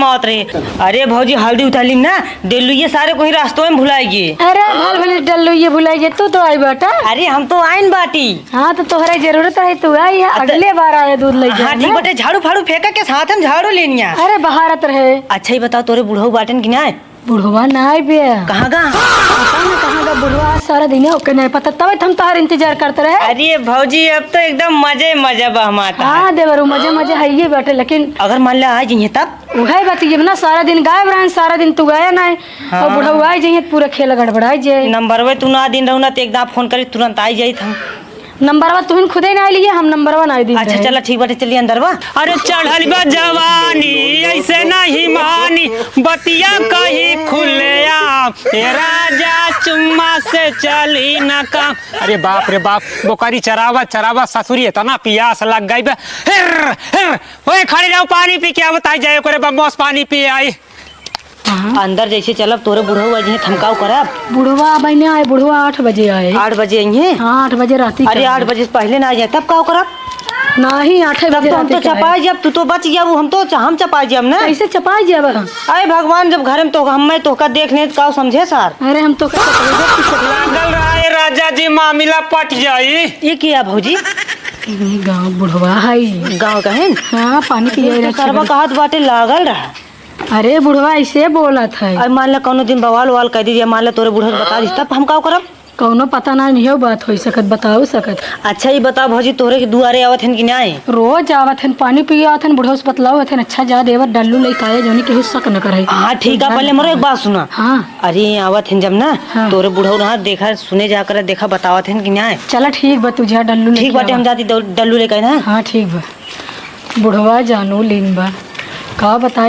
मौत रहे। अरे भौजी हल्दी उतारी ना दिल्ली ये सारे कोई रास्तों में भुलाएगी। अरे भल भले डल्लू ये भुलाइए तो आई बेटा। अरे हम तो आइन बाटी। हाँ तो तोहरा जरूरत है तू आई है अगले बार आए दूध ले हाँ ठीक बटे झाड़ू फाड़ू फेंका के साथ हम झाड़ू लेनिया। अरे बहारत रहे। अच्छा ही बताओ तोरे बुढ़ऊ बाटन की ना बुढ़वा ना आई बे कहाँ गा कहाँ का बुढ़वा सारा दिन ओके नहीं पता तब हम तोहर इंतजार करते रहे। अरे भौजी अब तो एकदम मजे मजे बहमाता। हाँ देवरू मजे मजे है ये बेटे लेकिन अगर मान ला आ जाइए तब वही बात ये ना सारा दिन गायब रहे सारा दिन तू गया ना और बुढ़वा आई जाइए पूरा खेल गड़बड़ाई जाए। नंबर वे तू ना दिन रहना तो एकदम फोन करी तुरंत आई जाई हम। नंबरवा तुम खुदे ना लिए हम नंबरवा ना दी। अच्छा चला ठीक बाटे चलिए अंदर बा। अरे चढ़ल बा जवानी ऐसे नहीं मानी बतिया कही खुलिया राजा चुम्मा से चली न काम। अरे बाप रे बाप बोकरी चरावा चरावा ससुरी है ना पियास लग गई ओए खड़ी रहो पानी पी के बताई जाए करे बमोस पानी पी आई। अंदर जैसे चलब तोरे बुढ़ऊ आई थमकाव करब। बुढ़वा बहने आए बुढ़वा 8 बजे आए। 8 बजे आई। हाँ 8 बजे राती। अरे 8 बजे से पहले ना आ जाए तब का करब। नहीं 8 बजे हम तो चपाई जब तू तो बच जाब हम चपाई जब ना कैसे चपाई जब। अरे भगवान जब घर में तो हम तो का देखने का समझे सर। अरे हम तो लागल रहा राजा जी मामला पट जाई। ये किया भौजी गाँव बुढ़वा है गाँव कहे हाँ पानी पिए सरवा कहत बाटे लागल रहा। अरे बुढ़वा ऐसे बोला था। अरे मान ला कौनो दिन बवाल ववाल कह दीजिए मान ला तोरे बुढ़ऊ बता दी तब हम का करब। कौनो पता नहीं हो बात हो सकत बताओ सकत। अच्छा ही बता भौजी तोरे के दुआरे आवत हन कि ना आए। रोज आवत हन पानी पिए आवत हन बुढ़ऊ से बतलाओ हन अच्छा जा देवर डल्लू लेके आए जोनी केहू शक न करे। हाँ ठीक है पहले मोरे एक बात सुना। हाँ अरे आवत हन जब ना हाँ। तोरे बुढ़ऊ ना देखा सुने जाकर देखा बतावत हन कि ना आए। चला ठीक बा तुझे डल्लू ठीक बाटे हम जाती डल्लू लेके ना। हाँ ठीक बा बुढ़वा जानू लीन बा का बताई